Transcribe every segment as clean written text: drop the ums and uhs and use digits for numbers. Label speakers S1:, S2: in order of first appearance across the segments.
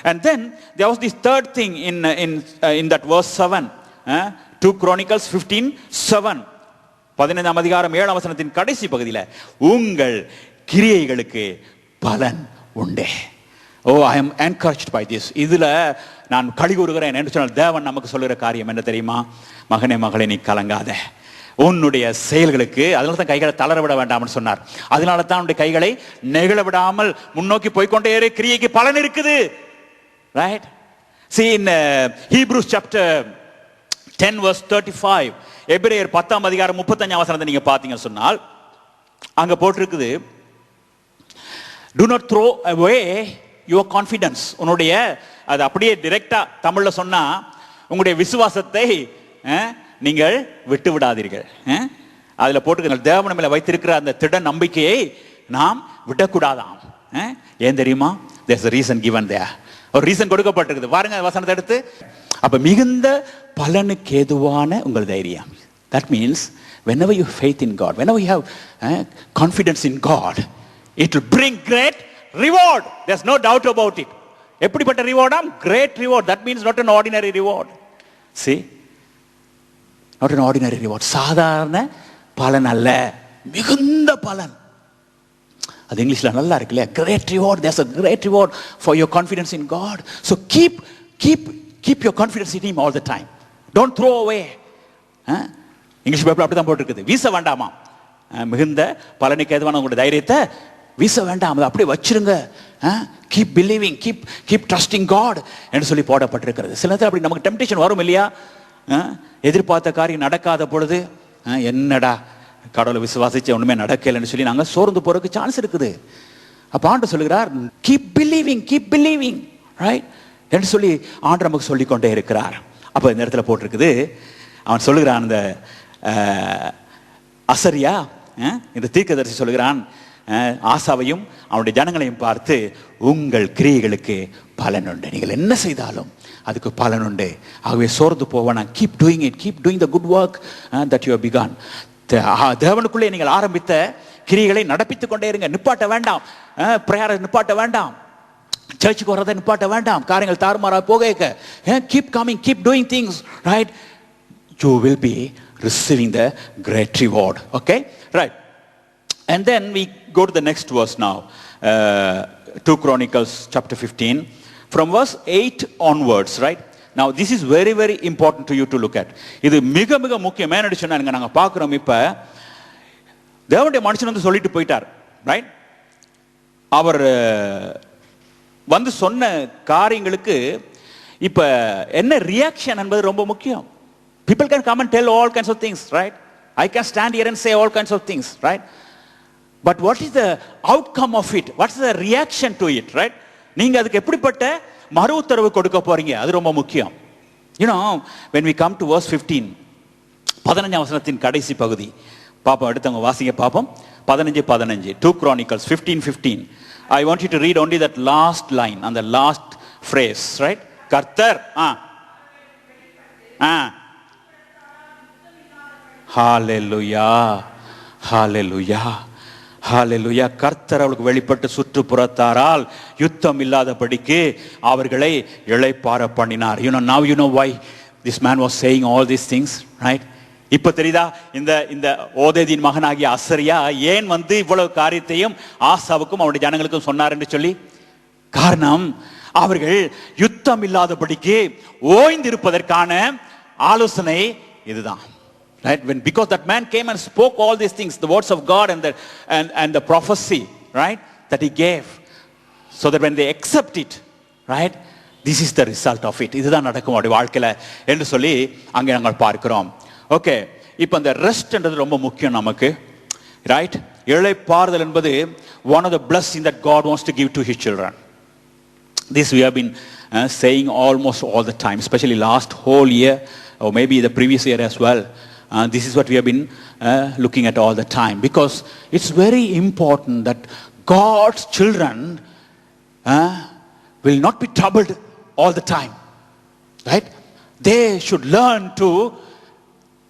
S1: And then there was this third thing in that verse 7, 2 Chronicles 15:7, 15ஆம் அதிகாரம் 7ஆம் வசனத்தின் கடைசி பகுதியில், உங்கள் கிரியைகளுக்கு பலன் உண்டே. I am encouraged by this. இதுல நான் களி கூறுகிறேன் என்று சொன்னால் தேவன் நமக்கு சொல்லுகிற காரியம் என்ன தெரியுமா? மகனே மகளே, நீ கலங்காத. உன்னுடைய செயல்களுக்கு, அதனால தான் கைகளை தளர விட வேண்டாம்னு சொன்னார். அதனால தான் உன்னுடைய கைகளை நெகிழ விடாமல் முன்னோக்கி போய்கொண்டே இரு. கிரியைக்கு பலன் இருக்குது. Right? See in Hebrews chapter 10 verse 35, எபிரேயர் 10ஆம் அதிகாரம் 35ஆம் வசனத்தை நீங்க பாத்தீங்க சொன்னால் அங்க போட்டிருக்குது, do not throw away your confidence. உன்னுடைய, அது அப்படியே டைரக்டா தமிழ்ல சொன்னா, உங்களுடைய விசுவாசத்தை நீங்கள் விட்டு விடாதீர்கள். அதுல போட்டுக்க, தேவன் மேல வைத்திருக்கிற அந்த திட நம்பிக்கையை நாம் விடக்கூடாதாம். ஏன் தெரியுமா? there's a reason given there. ஒரு ரீசன் கொடுக்கப்பட்டிருக்குது. பாருங்க வசனத்தை எடுத்து. அப்ப மிகுந்த பலனுக்கு ஏதுவான உங்கள் தைரியம். That means whenever you faith in God, whenever you have confidence in God, it will bring great reward. There's no doubt about it. எப்படிப்பட்ட ரிவார்டாம்? great reward. That means not an ordinary reward. See, not an ordinary reward. சாதாரண பலன் அல்ல, மிகுந்த பலன். அது இங்கிலீஷ்ல நல்லா இருக்குல்ல, great reward. There's a great reward for your confidence in God. So keep your confidence in Him all the time. Don't throw away. English Bible அப்படி தான் போட்டிருக்குது. வீச வேண்டாமா, மிகுந்த பலனுக்கு ஏதுவான உங்களுடைய தைரியத்தை வீச வேண்டாம், அதை அப்படியே வச்சிருங்க. Keep believing, keep trusting God என்று சொல்லி போடப்பட்டிருக்கிறது. சில நேரத்தில் அப்படி நமக்கு டெம்டேஷன் வரும் இல்லையா? எதிர்பார்த்த காரியம் நடக்காத பொழுது, என்னடா கடவுளை விசுவாசிச்சு ஒண்ணுமே நடக்கலைன்னு சொல்லி நாங்கள் சோர்ந்து போறதுக்கு சான்ஸ் இருக்குது. அப்ப ஆண்டவர் சொல்லுகிறார், கீப் பிலீவிங் ரைட் என்று சொல்லி ஆண்டவர் நமக்கு சொல்லிக்கொண்டே இருக்கிறார். அப்ப இந்த இடத்துல போட்டிருக்குது, அவன் சொல்லுகிறான், அந்த அசரியா இந்த தீர்க்கதரிசி சொல்லுகிறான், ஆசாவையும் அவனுடைய ஜனங்களையும் பார்த்து, உங்கள் கிரியைகளுக்கு பலன் உண்டு. நீங்கள் என்ன செய்தாலும் அதுக்கு பலன் உண்டு. ஆகவே சோர்ந்து போவானா, keep doing the good work that you have begun. தேவனுக்குள்ளே நீங்கள் ஆரம்பித்த கிரியைகளை நடப்பித்துக் கொண்டே இருங்க. நிப்பாட்ட வேண்டாம், பிரேயரை நிப்பாட்ட வேண்டாம், சர்ச்சுக்கு வர்றதை நிப்பாட்ட வேண்டாம், காரியங்கள் தாறுமாறா போக. Keep coming, keep doing things, right? You will be receiving the great reward. Okay, right? And then we go to the next verse now, 2 Chronicles chapter 15 from verse 8 onwards, right? Now this is very very important to you to look at. இது மிக மிக முக்கியமான விஷயம். நாங்க பார்க்கிறோம், இப்ப தேவனுடைய மனுஷன் வந்து சொல்லிட்டு போயிட்டார், ரைட்? அவர் வந்து சொன்ன காரியங்களுக்கு இப்ப என்ன ரியாக்ஷன் என்பது ரொம்ப முக்கியம். People can come and tell all kinds of things, right? I can stand here and say all kinds of things, right? But what is the outcome of it? What's the reaction to it, right? நீங்க அதுக்கு எப்படிப்பட்ட மறு உத்தரவு கொடுக்க போறீங்க, அது ரொம்ப முக்கியம். You know, when we come to verse 15, 15ஆம் வசனத்தின் கடைசி பகுதி பாப்போம். எடுத்தவங்க வாசிங்க பாப்போம். 15 2 Chronicles 15:15. I want you to read only that last line and the last phrase, right? கர்த்தர் ஹalleluya. கர்த்தர் அவளுக்கு வெளிப்பட்டு சுற்றுப்புறத்தாரால் யுத்தம் இல்லாதபடிக்கு அவர்களை இளைப்பாற பண்ணினார். Now you know why this man was saying all these things, right? இப்ப தெரியுதா இந்த ஓதேதின் மகனாகிய அசரியா ஏன் வந்து இவ்வளவு காரியத்தையும் ஆசாவுக்கும் அவருடைய ஜனங்களுக்கும் சொன்னார் என்று சொல்லி? காரணம், அவர்கள் யுத்தம் இல்லாதபடிக்கு ஓய்ந்திருப்பதற்கான ஆலோசனை இதுதான். Right? Because that man came and spoke all these things, the words of God and the prophecy, right, that he gave, so that when they accept it, right, this is the result of it. இதுதான் நடக்கும் அவருடைய வாழ்க்கையில என்று சொல்லி அங்கே நாங்கள் பார்க்கிறோம். Okay, இப்போ அந்த ரெஸ்ட்ன்றது ரொம்ப முக்கியம் நமக்கு, ரைட்? இளைப்பாறுதல் என்பது one of the blessings that God wants to give to his children. This we have been saying almost all the time, especially last whole year or maybe the previous year as well. This is what we have been looking at all the time, because it's very important that God's children will not be troubled all the time, right? They should learn to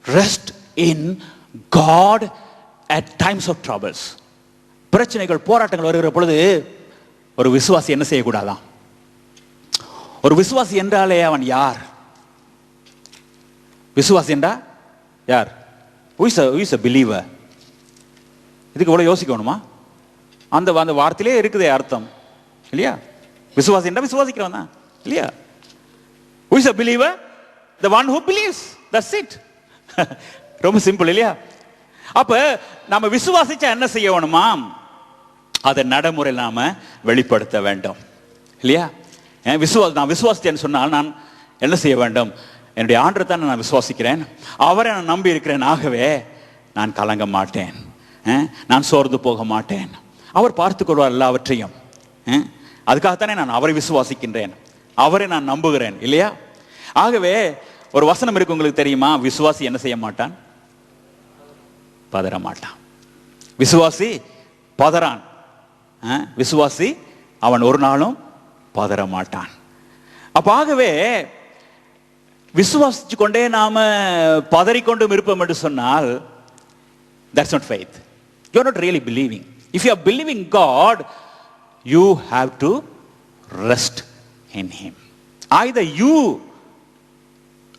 S1: rest in God at times of troubles. பிரச்சனைகள் போராட்டங்கள் வருகிற பொழுது ஒரு விசுவாசி என்ன செய்யக்கூடாதான்? ஒரு விசுவாசி என்றாலே அவன் யார்? விசுவாசி என்றா யார்? Who is a believer? இதுக்கு இவ்வளவு யோசிக்கணுமா? அந்த அந்த வார்த்தையிலே இருக்குதே அர்த்தம் இல்லையா? விசுவாசி என்றா விசுவாசிக்கிறவன் தான் இல்லையா? Who is a believer? The one who believes. That's it. ரொம்ப சிம்பிள் இல்லையா? அப்ப நம்ம விசுவாசிச்சா என்ன செய்ய வேணுமா? அதை நடைமுறையில் நாம வெளிப்படுத்த வேண்டும் இல்லையா? நான் விசுவாசித்தேன்னு சொன்னால் நான் என்ன செய்ய வேண்டும்? என்னுடைய ஆண்டரை தான் நான் விசுவாசிக்கிறேன், அவரை நான் நம்பி இருக்கிறேன், ஆகவே நான் கலங்க மாட்டேன், நான் சோர்ந்து போக மாட்டேன், அவர் பார்த்துக் கொள்வார் எல்லாவற்றையும். அதுக்காகத்தானே நான் அவரை விசுவாசிக்கின்றேன், அவரை நான் நம்புகிறேன் இல்லையா? ஆகவே ஒரு வசனம் இருக்கு, உங்களுக்கு தெரியுமா? விசுவாசி என்ன செய்ய மாட்டான்? பதற மாட்டான். விசுவாசி பதறான், விசுவாசி அவன் ஒரு நாளும் பதற மாட்டான். அப்ப ஆகவே விசுவாசிச்சு கொண்டே நாம பதறிக்கொண்டும் இருப்போம் என்று சொன்னால் that's not faith. You are not really believing. If you are believing God, you have to rest in Him. Either you,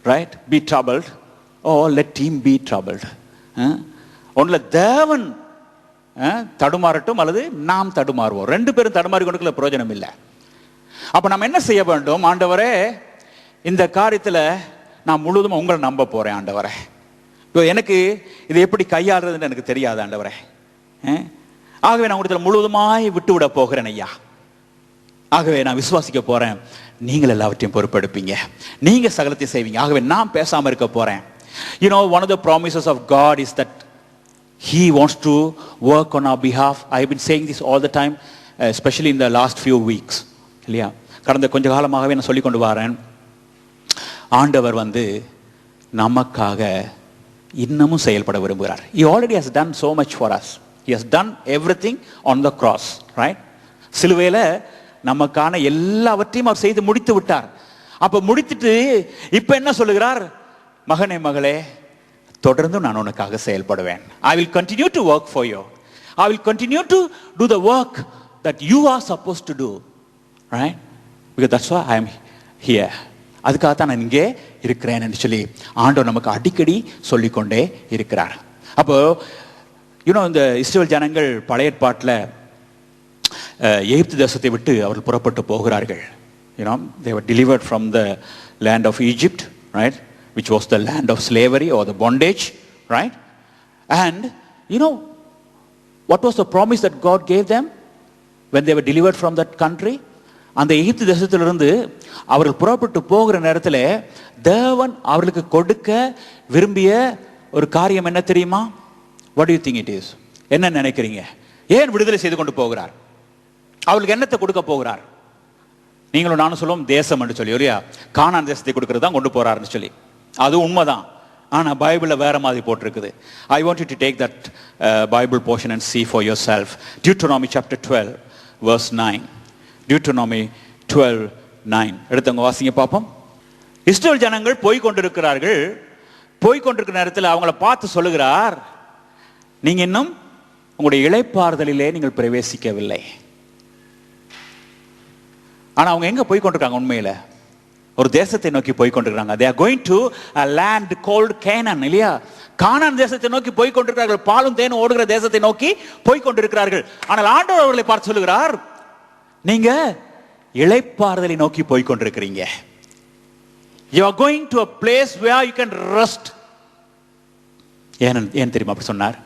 S1: right, be troubled, or let Him be troubled. ஒன்றுல தேவன் தடுமாறட்டும் அல்லது நாம் தடுமாறுவோம். ரெண்டு பேரும் தடுமாறி கொண்டுக்குள்ள பிரயோஜனம் இல்லை. அப்ப நம்ம என்ன செய்ய வேண்டும்? ஆண்டவரே, இந்த காரியத்தில் நான் முழுவதும் உங்களை நம்ப போறேன் ஆண்டவரே. இப்போ எனக்கு இதை எப்படி கையாளுறதுன்னு எனக்கு தெரியாது ஆண்டவரே. ஆகவே நான் உங்களை முழுவதுமாய் விட்டு விட போகிறேன் ஐயா. ஆகவே நான் விசுவாசிக்க போறேன், நீங்கள் எல்லாவற்றையும் பொறுப்பெடுப்பீங்க, நீங்க சகலத்தையும் செய்வீங்க. ஆகவே நான் பேசாம இருக்க போறேன். You know, one of the promises of God is that He wants to work on our behalf. I have been saying this all the time, especially in the last few weeks. இல்லையா? கடந்த கொஞ்ச காலமாகவே நான் சொல்லி கொண்டு வரேன், ஆண்டவர் நமக்காக இன்னமும் செயல்பட விரும்புகிறார். He already has done so much for us. He has done everything on the cross, right? சிலுவையில நமக்கான எல்லாவற்றையும் அவர் செய்து முடித்து விட்டார். அப்ப முடித்துட்டு இப்ப என்ன சொல்லுகிறார்? மகனே மகளே, தொடர்ந்து நான் உனக்காக செயல்படுவேன். I will continue to work for you. I will continue to do the work that you are supposed to do, right? Because that's why I am here. அதுக்காகத்தான் நான் இங்கே இருக்கிறேன் என்று சொல்லி ஆண்டவர் நமக்கு அடிக்கடி சொல்லிக்கொண்டே இருக்கிறார். அப்போ இந்த இஸ்ரவேல் ஜனங்கள் பழைய ஏற்பாட்டில் எகிப்து தேசத்தை விட்டு அவர்கள் புறப்பட்டு போகிறார்கள். They were delivered from the land of Egypt, right? Which was the land of slavery or the bondage, right? And what was the promise that God gave them when they were delivered from that country? அந்த எகிப்து தேசத்திலிருந்து அவர்கள் புறப்பட்டு போகிற நேரத்தில் தேவன் அவர்களுக்கு கொடுக்க விரும்பிய ஒரு காரியம் என்ன தெரியுமா? What do you think it is? என்ன நினைக்கிறீங்க? ஏன் விடுதலை செய்து கொண்டு போகிறார்? அவர்களுக்கு என்னத்தை கொடுக்க போகிறார்? நீங்களும் நானும் சொல்லுவோம் தேசம் என்று சொல்லி, இல்லையா? கானான் தேசத்தை கொடுக்கறது தான் கொண்டு போறாருன்னு சொல்லி. அது உண்மைதான். ஆனா பைபிள்ல வேற மாதிரி போட்டிருக்குது. I want you to take that Bible portion and see for yourself. Deuteronomy chapter 12 verse 9. Deuteronomy 12:9 எடுத்தவங்க வாசிங்க பாப்போம். இஸ்ரவேல் ஜனங்கள் போய் கொண்டிருக்கிறார்கள். போய் கொண்டிருக்கிற நேரத்தில் அவங்கள பார்த்து சொல்லுகிறார், நீங்க இன்னும் உங்களுடைய இளைப்பாறுதலிலே நீங்கள் பிரவேசிக்கவில்லை. ஆனா அவங்க எங்க போய் கொண்டிருக்காங்க? உண்மையில ஒரு தேசத்தை நோக்கி போய் கொண்டிருக்காங்க. They are going to a land called Canaan, இல்லையா? கானான் தேசத்தை நோக்கி போய் கொண்டிருக்கிறார்கள். பாலும் தேனும் ஓடுகிற தேசத்தை நோக்கி போய் கொண்டிருக்கிறார்கள். ஆனால் ஆண்டவர் அவர்களை பார்த்து சொல்லுகிறார், நீங்க இளைப்பாறுதலை நோக்கி போய் கொண்டிருக்கிறீங்க. You are going to a place where you can rest. ஏன் தெரியுமா அப்படி சொன்னார்?